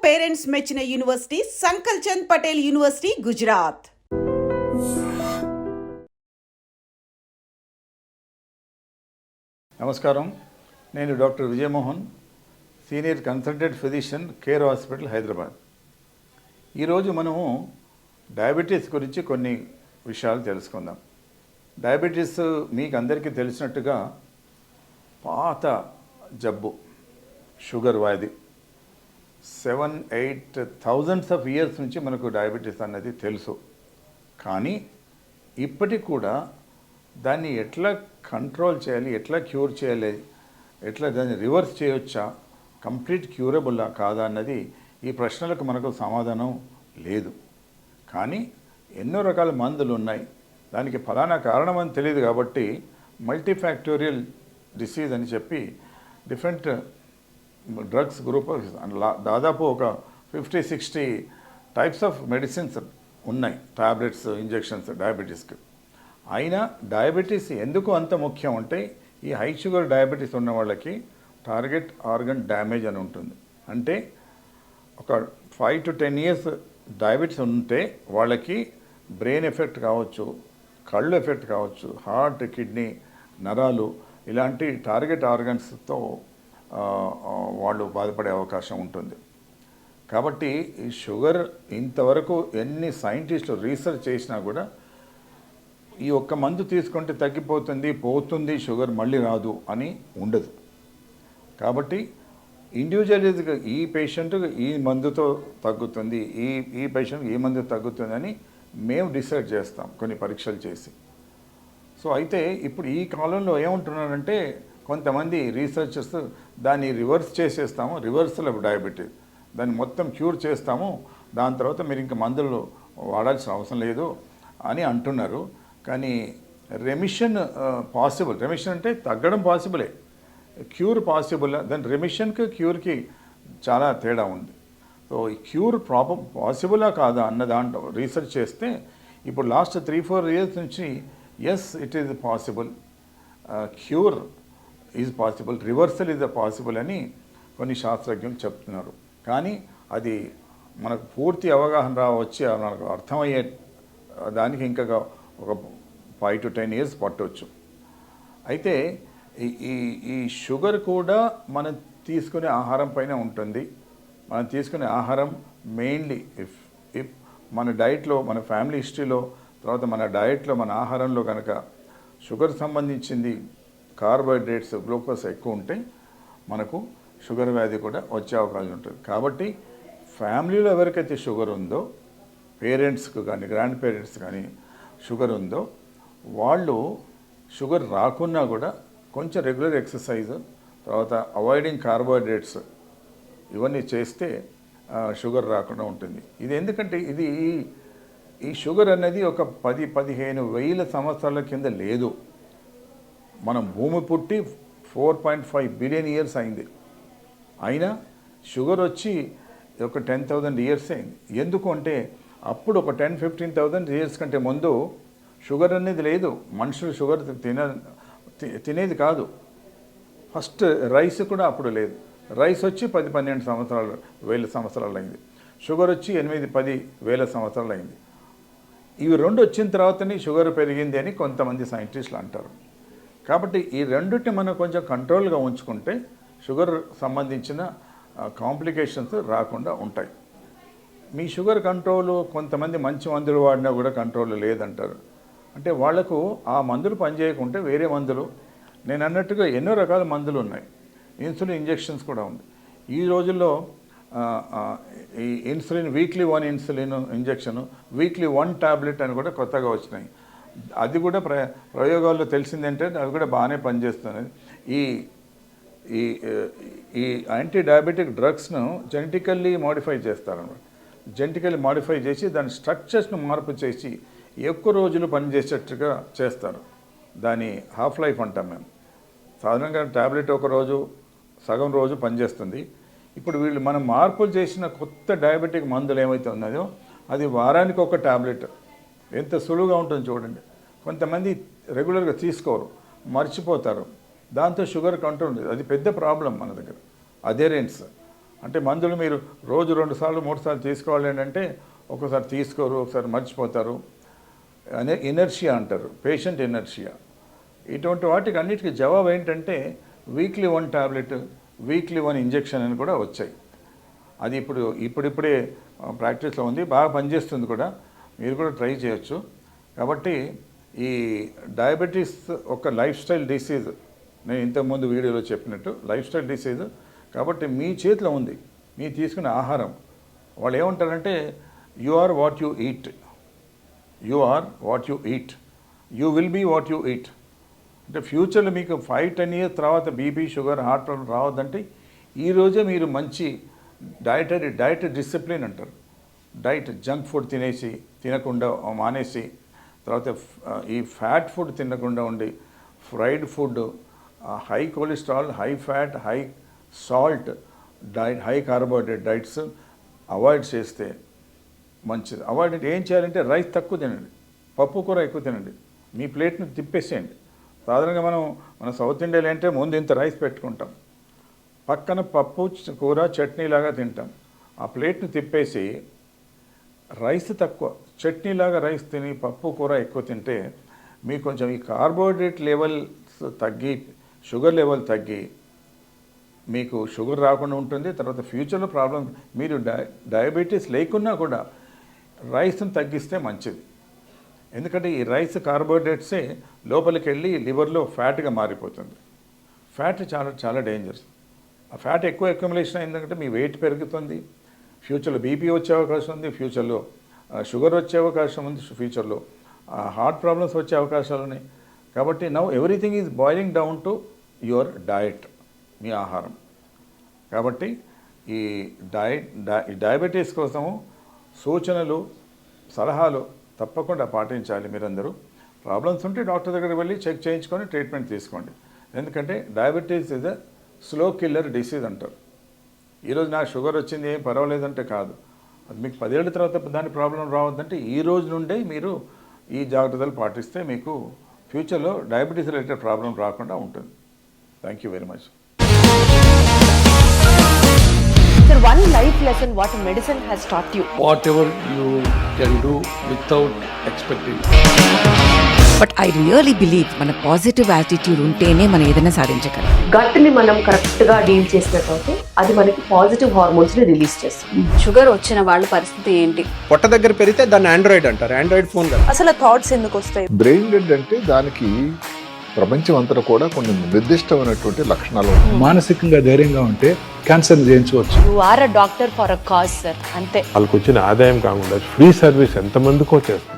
Parents మెచ్చిన university సంకల్ Chand Patel university Gujarat. నమస్కారం, నేను doctor Vijayamohan, senior consultant physician, care hospital, Hyderabad. ఈరోజు మనము డయాబెటీస్ గురించి కొన్ని విషయాలు తెలుసుకుందాం. డయాబెటీస్ మీకు అందరికీ తెలిసినట్టుగా పాత జబ్బు, షుగర్ వ్యాధి. 7-8 థౌజండ్స్ ఆఫ్ ఇయర్స్ నుంచి మనకు డయాబెటీస్ అన్నది తెలుసు. కానీ ఇప్పటికి కూడా దాన్ని ఎట్లా కంట్రోల్ చేయాలి, ఎట్లా క్యూర్ చేయాలి, ఎట్లా దాన్ని రివర్స్ చేయొచ్చా, కంప్లీట్ క్యూరబుల్లా కాదా అన్నది ఈ ప్రశ్నలకు మనకు సమాధానం లేదు. కానీ ఎన్నో రకాల మందులు ఉన్నాయి. దానికి ఫలానా కారణం అని తెలియదు కాబట్టి మల్టీఫ్యాక్టోరియల్ డిసీజ్ అని చెప్పి డిఫరెంట్ డ్రగ్స్ గ్రూప్ దాదాపు ఒక 50-60 టైప్స్ ఆఫ్ మెడిసిన్స్ ఉన్నాయి, టాబ్లెట్స్, ఇంజెక్షన్స్ డయాబెటీస్కి. అయినా డయాబెటీస్ ఎందుకు అంత ముఖ్యం అంటే, ఈ హై షుగర్ డయాబెటీస్ ఉన్న వాళ్ళకి టార్గెట్ ఆర్గన్ డ్యామేజ్ అని ఉంటుంది. అంటే ఒక 5 to 10 ఇయర్స్ డయాబెటీస్ ఉంటే వాళ్ళకి బ్రెయిన్ ఎఫెక్ట్ కావచ్చు, కళ్ళు ఎఫెక్ట్ కావచ్చు, హార్ట్, కిడ్నీ, నరాలు ఇలాంటి టార్గెట్ ఆర్గన్స్తో వాళ్ళు బాధపడే అవకాశం ఉంటుంది. కాబట్టి ఈ షుగర్ ఇంతవరకు ఎన్ని సైంటిస్టులు రీసెర్చ్ చేసినా కూడా ఈ ఒక్క మందు తీసుకుంటే తగ్గిపోతుంది, పోతుంది, షుగర్ మళ్ళీ రాదు అని ఉండదు. కాబట్టి ఇండివిజువల్గా ఈ పేషెంట్కి ఈ మందుతో తగ్గుతుంది, ఈ పేషెంట్కి ఈ మందు తగ్గుతుంది అని మేము డిసైడ్ చేస్తాం కొన్ని పరీక్షలు చేసి. సో అయితే ఇప్పుడు ఈ కాలంలో ఏమంటున్నారంటే, కొంతమంది రీసెర్చర్స్ దాన్ని రివర్స్ చేసేస్తాము, రివర్సల్ ఆఫ్ డయాబెటీస్, దాన్ని మొత్తం క్యూర్ చేస్తాము, దాని తర్వాత మీరు ఇంకా మందులు వాడాల్సిన అవసరం లేదు అని అంటున్నారు. కానీ రెమిషన్ పాసిబుల్. రెమిషన్ అంటే తగ్గడం పాసిబులే, క్యూర్ పాసిబుల్. దాని రెమిషన్కి క్యూర్కి చాలా తేడా ఉంది. సో ఈ క్యూర్ పాసిబులా కాదా అన్న దాంట్లో రీసెర్చ్ చేస్తే ఇప్పుడు లాస్ట్ 3-4 ఇయర్స్ నుంచి yes it is possible, cure is possible, reversal is possible అని కొన్ని శాస్త్రజ్ఞులు చెప్తున్నారు. కానీ అది మనకు పూర్తి అవగాహన వచ్చి మనకు అర్థమయ్యే దానికి ఇంకా ఒక 5 to 10 ఇయర్స్ పట్టవచ్చు. అయితే ఈ షుగర్ కూడా మనం తీసుకునే ఆహారం పైన ఉంటుంది. మనం తీసుకునే ఆహారం మెయిన్లీ ఇఫ్ మన డైట్లో, మన ఫ్యామిలీ హిస్టరీలో, తర్వాత మన డైట్లో, మన ఆహారంలో కనుక షుగర్ సంబంధించింది, కార్బోహైడ్రేట్స్, గ్లూకోజ్ ఎక్కువ ఉంటే మనకు షుగర్ వ్యాధి కూడా వచ్చే అవకాశం ఉంటుంది. కాబట్టి ఫ్యామిలీలో ఎవరికైతే షుగర్ ఉందో, పేరెంట్స్కి కానీ గ్రాండ్ పేరెంట్స్ కానీ షుగర్ ఉందో, వాళ్ళు షుగర్ రాకున్నా కూడా కొంచెం రెగ్యులర్ ఎక్సర్సైజ్, తర్వాత అవాయిడింగ్ కార్బోహైడ్రేట్స్ ఇవన్నీ చేస్తే షుగర్ రాకుండా ఉంటుంది. ఇది ఎందుకంటే ఈ షుగర్ అనేది ఒక 10-15 వేల సంవత్సరాల కింద లేదు. మనం భూమి పుట్టి 4.5 బిలియన్ ఇయర్స్ అయింది. అయినా షుగర్ వచ్చి ఒక 10,000 ఇయర్స్ అయింది. ఎందుకు అంటే అప్పుడు ఒక 10-15,000 ఇయర్స్ కంటే ముందు షుగర్ అనేది లేదు. మనుషులు షుగర్ తినేది కాదు. ఫస్ట్ రైస్ కూడా అప్పుడు లేదు. రైస్ వచ్చి 10-12 వేల సంవత్సరాలు అయింది. షుగర్ వచ్చి 8-10 వేల సంవత్సరాలు అయింది. ఇవి రెండు వచ్చిన తర్వాతనే షుగర్ పెరిగింది అని కొంతమంది సైంటిస్టులు అంటారు. కాబట్టి ఈ రెండుటి మనం కొంచెం కంట్రోల్గా ఉంచుకుంటే షుగర్ సంబంధించిన కాంప్లికేషన్స్ రాకుండా ఉంటాయి. మీ షుగర్ కంట్రోల్, కొంతమంది మంచి మందులు వాడినా కూడా కంట్రోల్ లేదంటారు. అంటే వాళ్లకు ఆ మందులు పనిచేయకుంటే వేరే మందులు, నేను అన్నట్టుగా ఎన్నో రకాల మందులు ఉన్నాయి. ఇన్సులిన్ ఇంజెక్షన్స్ కూడా ఉంది. ఈ రోజుల్లో ఈ insulin weekly 1 insulin injection, weekly 1 tablet అని కూడా కొత్తగా వచ్చినాయి. అది కూడా ప్రయోగాల్లో తెలిసిందంటే అవి కూడా బాగానే పనిచేస్తున్నది. ఈ ఈ ఈ యాంటీ డయాబెటిక్ డ్రగ్స్ను జెనెటికల్లీ మాడిఫై చేస్తారన్నమాట. జెనెటికల్లీ మాడిఫై చేసి దాని స్ట్రక్చర్స్ను మార్పు చేసి ఎక్కువ రోజులు పనిచేసేట్టుగా చేస్తారు. దాని హాఫ్ లైఫ్ అంటాం మేము. సాధారణంగా ట్యాబ్లెట్ ఒక రోజు, సగం రోజు పనిచేస్తుంది. ఇప్పుడు వీళ్ళు మనం మార్పులు చేసిన కొత్త డయాబెటిక్ మందులు ఏమైతే ఉన్నాయో అది వారానికి ఒక ట్యాబ్లెట్. ఎంత సులువుగా ఉంటుంది చూడండి. కొంతమంది రెగ్యులర్గా తీసుకోరు, మర్చిపోతారు. దాంతో షుగర్ కంట్రోల్, అది పెద్ద ప్రాబ్లం మన దగ్గర. అథెరెన్స్ అంటే మందులు మీరు రోజు 2 సార్లు 3 సార్లు తీసుకోవాలి అంటే ఒకసారి తీసుకోరు, ఒకసారి మర్చిపోతారు. అనే ఇనర్షియా అంటారు, పేషెంట్ ఇనర్షియా. ఇటువంటి వాటికి అన్నిటికీ జవాబు ఏంటంటే వీక్లీ 1 టాబ్లెట్, వీక్లీ 1 ఇంజెక్షన్ అని కూడా వచ్చాయి. అది ఇప్పుడిప్పుడే ప్రాక్టీస్లో ఉంది, బాగా పనిచేస్తుంది కూడా. మీరు కూడా ట్రై చేయొచ్చు. కాబట్టి ఈ డయాబెటీస్ ఒక లైఫ్ స్టైల్ డిసీజ్, నేను ఇంతకుముందు వీడియోలో చెప్పినట్టు లైఫ్ స్టైల్ డిసీజ్. కాబట్టి మీ చేతిలో ఉంది, మీరు తీసుకునే ఆహారం. వాళ్ళు ఏమంటారంటే you are what you eat, you are what you eat, you will be what you eat. అంటే ఫ్యూచర్లో మీకు 5-10 ఇయర్స్ తర్వాత బీపీ, షుగర్, హార్ట్ ప్రాబ్లం రావద్దంటే ఈరోజే మీరు మంచి డైట్ డిసిప్లిన్ అంటారు. డైట్ జంక్ ఫుడ్ తినకుండా మానేసి, తర్వాత ఈ ఫ్యాట్ ఫుడ్ తినకుండా ఉండి, fried food, high cholesterol, high fat, high salt diet, high carbohydrate diets avoid చేస్తే మంచిది. అవాయిడ్ అంటే ఏం చేయాలంటే రైస్ తక్కువ తినండి, పప్పు కూర ఎక్కువ తినండి, మీ ప్లేట్ని తిప్పేసేయండి. సాధారణంగా మన సౌత్ ఇండియాలో అంటే ముందు ఇంత రైస్ పెట్టుకుంటాం, పక్కన పప్పు కూర చట్నీలాగా తింటాం. ఆ ప్లేట్ని తిప్పేసి రైస్ తక్కువ, చట్నీలాగా రైస్ తిని పప్పు కూర ఎక్కువ తింటే మీకు కొంచెం ఈ కార్బోహైడ్రేట్ లెవెల్స్ తగ్గి, షుగర్ లెవెల్ తగ్గి మీకు షుగర్ రాకుండా ఉంటుంది. తర్వాత ఫ్యూచర్లో ప్రాబ్లం, మీరు డయాబెటీస్ లేకున్నా కూడా రైస్ని తగ్గిస్తే మంచిది. ఎందుకంటే ఈ రైస్ కార్బోహైడ్రేట్సే లోపలికి వెళ్ళి లివర్లో ఫ్యాట్గా మారిపోతుంది. ఫ్యాట్ చాలా చాలా డేంజరస్. ఆ ఫ్యాట్ ఎక్కువ అక్యుములేషన్ అయిందంటే మీ వెయిట్ పెరుగుతుంది, ఫ్యూచర్లో బీపీ వచ్చే అవకాశం ఉంది, ఫ్యూచర్లో షుగర్ వచ్చే అవకాశం ఉంది, ఫ్యూచర్లో హార్ట్ ప్రాబ్లమ్స్ వచ్చే అవకాశాలు ఉన్నాయి. కాబట్టి now everything is boiling down to your diet, మీ ఆహారం. కాబట్టి ఈ డయాబెటీస్ కోసము సూచనలు, సలహాలు తప్పకుండా పాటించాలి. మీరందరూ ప్రాబ్లమ్స్ ఉంటే డాక్టర్ దగ్గరికి వెళ్ళి చెక్ చేయించుకొని ట్రీట్మెంట్ తీసుకోండి. ఎందుకంటే diabetes is a slow killer disease అంటారు. ఈరోజు నాకు షుగర్ వచ్చింది ఏం పర్వాలేదంటే కాదు, అది మీకు 10 ఏళ్ళ తర్వాత దాని ప్రాబ్లం రావద్దంటే ఈ రోజు నుండే మీరు ఈ జాగ్రత్తలు పాటిస్తే మీకు ఫ్యూచర్లో డయాబెటీస్ రిలేటెడ్ ప్రాబ్లం రాకుండా ఉంటుంది. Thank you very much. Sir, one life lesson what medicine has taught you. Whatever you can do without expecting. But I really believe మన పాజిటివ్ యాటిట్యూడ్ ఉంటేనే మనం ఏదైనా సాధించగలం. గట్ ని మనం కరెక్ట్ గా డీల్ చేసినట్లయితే అది మనకి పాజిటివ్ హార్మోన్స్ ని రిలీజ్ చేస్తుంది. షుగర్ వచ్చిన వాళ్ళ పరిస్థితి ఏంటి? పొట్ట దగ్గర పెరిగితే దాన్ని ఆండ్రాయిడ్ అంటారు, ఆండ్రాయిడ్ ఫోన్ కదా. అసలు థాట్స్ ఎందుకు వస్తాయి? బ్రెయిన్ డెడ్ అంటే దానికి ప్రపంచం అంతా కూడా కొన్ని నిర్దిష్టమైనటువంటి లక్షణాలు ఉంటాయి. మానసికంగా ధైర్యంగా ఉంటే క్యాన్సర్ జయించవచ్చు. You are a doctor for a cause sir, అంతే. వాళ్ళకి వచ్చిన ఆదాయం కాకుండా ఫ్రీ సర్వీస్ ఎంతమందికో చేస్తారు.